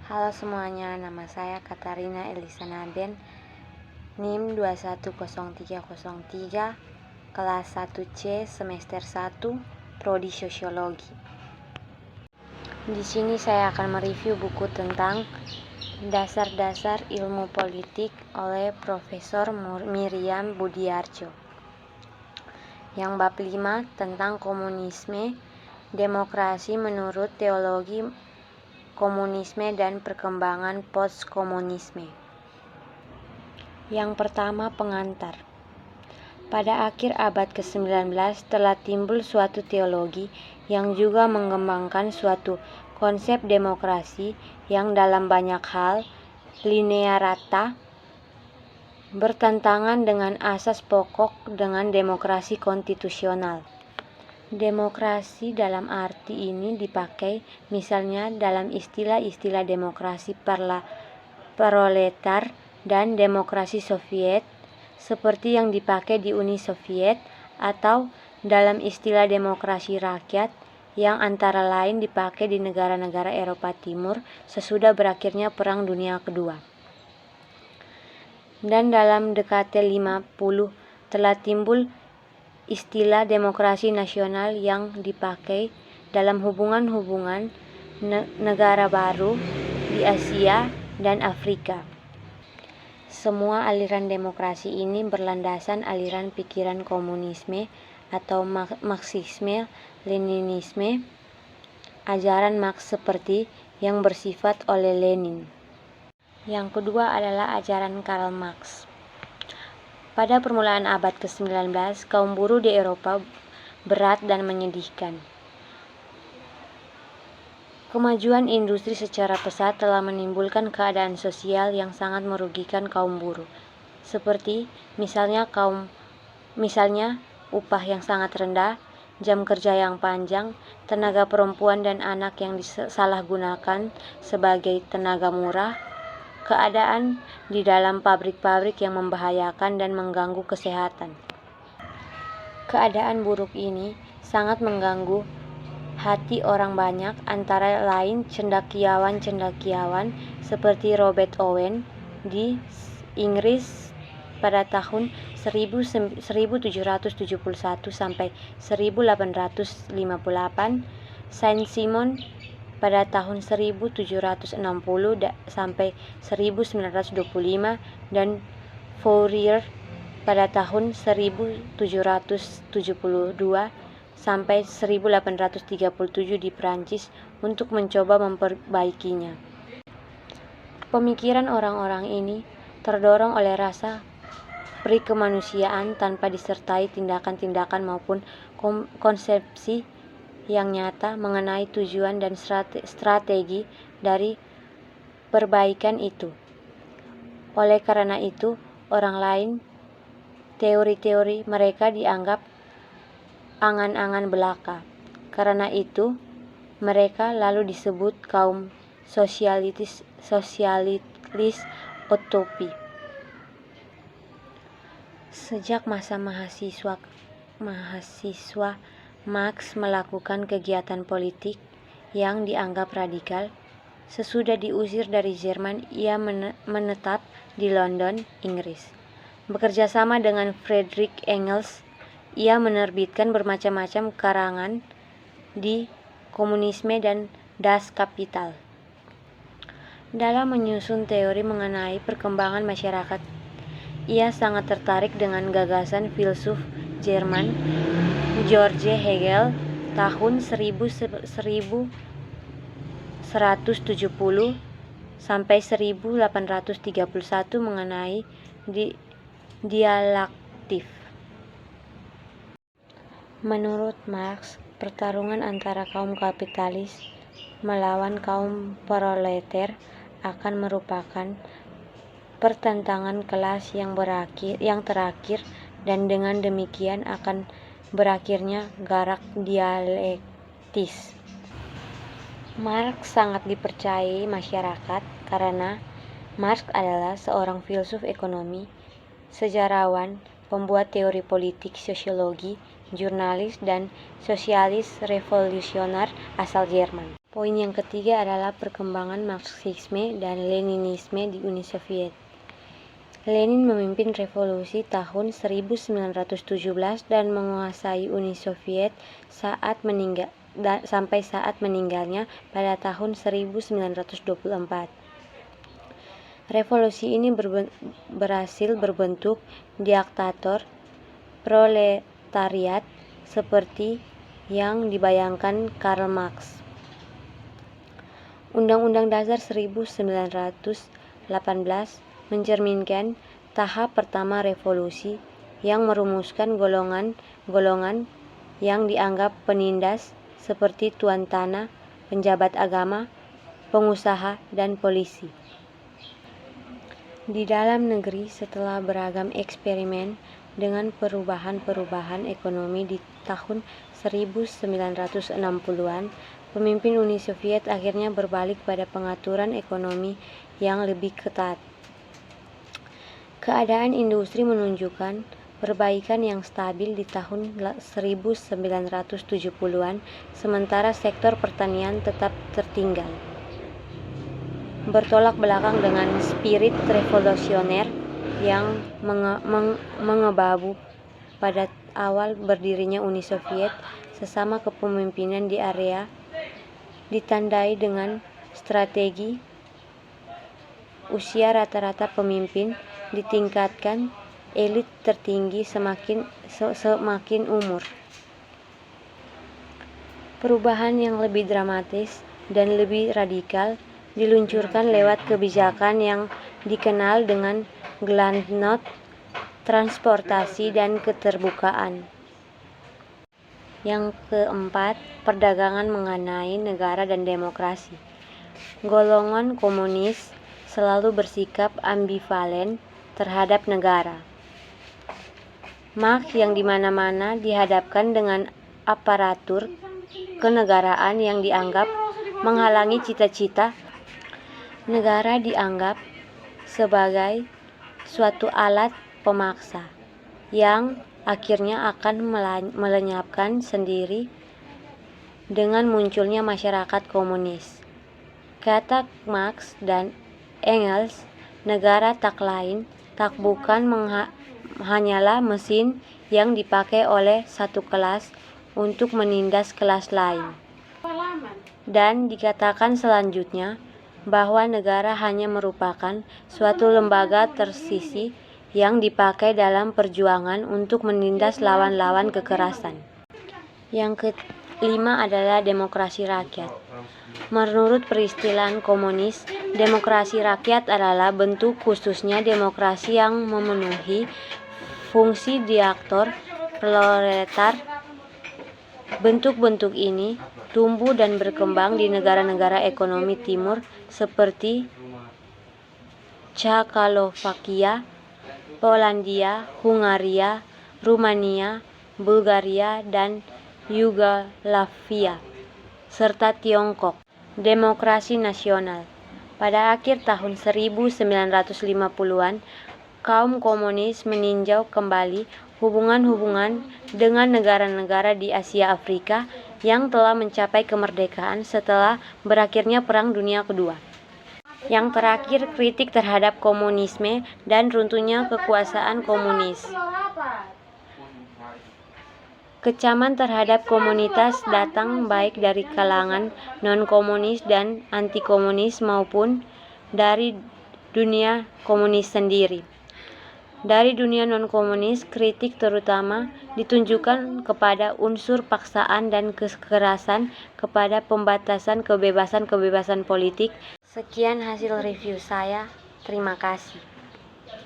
Halo semuanya, nama saya Katarina Elisa Naben, NIM 210303, kelas 1C, semester 1, Prodi Sosiologi. Di sini saya akan mereview buku tentang Dasar-dasar Ilmu Politik oleh Profesor Miriam Budiarjo. Yang bab 5 tentang komunisme, demokrasi menurut teologi komunisme dan perkembangan postkomunisme. Yang pertama, pengantar. Pada akhir abad ke-19 telah timbul suatu teologi yang juga mengembangkan suatu konsep demokrasi yang dalam banyak hal linearata bertentangan dengan asas pokok dengan demokrasi konstitusional. Demokrasi dalam arti ini dipakai misalnya dalam istilah-istilah demokrasi proletar dan demokrasi Soviet seperti yang dipakai di Uni Soviet, atau dalam istilah demokrasi rakyat yang antara lain dipakai di negara-negara Eropa Timur sesudah berakhirnya Perang Dunia Kedua. Dan dalam dekade 50 telah timbul istilah demokrasi nasional yang dipakai dalam hubungan-hubungan negara baru di Asia dan Afrika. Semua aliran demokrasi ini berlandasan aliran pikiran komunisme atau Marxisme-Leninisme, ajaran Marx seperti yang bersifat oleh Lenin. Yang kedua adalah ajaran Karl Marx. Pada permulaan abad ke-19, kaum buruh di Eropa berat dan menyedihkan. Kemajuan industri secara pesat telah menimbulkan keadaan sosial yang sangat merugikan kaum buruh, seperti misalnya upah yang sangat rendah, jam kerja yang panjang, tenaga perempuan dan anak yang disalahgunakan sebagai tenaga murah, keadaan di dalam pabrik-pabrik yang membahayakan dan mengganggu kesehatan. Keadaan buruk ini sangat mengganggu hati orang banyak, antara lain cendakiawan seperti Robert Owen di Inggris pada tahun 1771 sampai 1858, Saint-Simon pada tahun 1760 sampai 1925, dan Fourier pada tahun 1772 sampai 1837 di Prancis untuk mencoba memperbaikinya. Pemikiran orang-orang ini terdorong oleh rasa perikemanusiaan tanpa disertai tindakan-tindakan maupun konsepsi yang nyata mengenai tujuan dan strategi dari perbaikan itu. Oleh karena itu, orang lain, teori-teori mereka dianggap angan-angan belaka. Karena itu, mereka lalu disebut kaum sosialis utopi. Sejak masa mahasiswa, Marx melakukan kegiatan politik yang dianggap radikal. Sesudah diusir dari Jerman, ia menetap di London, Inggris. Bekerja sama dengan Friedrich Engels, ia menerbitkan bermacam-macam karangan di Komunisme dan Das Kapital. Dalam menyusun teori mengenai perkembangan masyarakat, ia sangat tertarik dengan gagasan filsuf Jerman George Hegel tahun 1170 sampai 1831 mengenai dialektif. Menurut Marx, pertarungan antara kaum kapitalis melawan kaum proleter akan merupakan pertentangan kelas yang terakhir, dan dengan demikian akan berakhirnya garak dialektis. Marx sangat dipercayai masyarakat karena Marx adalah seorang filsuf ekonomi, sejarawan, pembuat teori politik, sosiologi, jurnalis, dan sosialis revolusioner asal Jerman. Poin yang ketiga adalah perkembangan Marxisme dan Leninisme di Uni Soviet. Lenin memimpin revolusi tahun 1917 dan menguasai Uni Soviet sampai saat meninggalnya pada tahun 1924. Revolusi ini berhasil berbentuk diktator proletariat seperti yang dibayangkan Karl Marx. Undang-Undang Dasar 1918 mencerminkan tahap pertama revolusi yang merumuskan golongan-golongan yang dianggap penindas seperti tuan tanah, penjabat agama, pengusaha, dan polisi. Di dalam negeri, setelah beragam eksperimen dengan perubahan-perubahan ekonomi di tahun 1960-an, pemimpin Uni Soviet akhirnya berbalik pada pengaturan ekonomi yang lebih ketat. Keadaan industri menunjukkan perbaikan yang stabil di tahun 1970-an, sementara sektor pertanian tetap tertinggal. Bertolak belakang dengan spirit revolusioner yang mengebabu pada awal berdirinya Uni Soviet, sesama kepemimpinan di area ditandai dengan strategi usia rata-rata pemimpin ditingkatkan, elit tertinggi semakin umur. Perubahan yang lebih dramatis dan lebih radikal diluncurkan lewat kebijakan yang dikenal dengan glasnost, transportasi, dan keterbukaan. Yang keempat, perdagangan mengenai negara dan demokrasi. Golongan komunis selalu bersikap ambivalen terhadap negara. Marx yang di mana-mana dihadapkan dengan aparatur kenegaraan yang dianggap menghalangi cita-cita negara, dianggap sebagai suatu alat pemaksa yang akhirnya akan melenyapkan sendiri dengan munculnya masyarakat komunis. Kata Marx dan Engels, negara tak bukan hanyalah mesin yang dipakai oleh satu kelas untuk menindas kelas lain. Dan dikatakan selanjutnya bahwa negara hanya merupakan suatu lembaga tersisih yang dipakai dalam perjuangan untuk menindas lawan-lawan kekerasan. Yang kelima adalah demokrasi rakyat. Menurut peristilahan komunis, demokrasi rakyat adalah bentuk khususnya demokrasi yang memenuhi fungsi diktator proletar. Bentuk-bentuk ini tumbuh dan berkembang di negara-negara ekonomi timur seperti Cekoslovakia, Polandia, Hungaria, Rumania, Bulgaria, dan Yugoslavia, serta Tiongkok. Demokrasi nasional. Pada akhir tahun 1950-an, kaum komunis meninjau kembali hubungan-hubungan dengan negara-negara di Asia Afrika yang telah mencapai kemerdekaan setelah berakhirnya Perang Dunia Kedua. Yang terakhir, kritik terhadap komunisme dan runtuhnya kekuasaan komunis. Kecaman terhadap komunitas datang baik dari kalangan non-komunis dan anti-komunis maupun dari dunia komunis sendiri. Dari dunia non-komunis, kritik terutama ditunjukkan kepada unsur paksaan dan kekerasan kepada pembatasan kebebasan-kebebasan politik. Sekian hasil review saya. Terima kasih.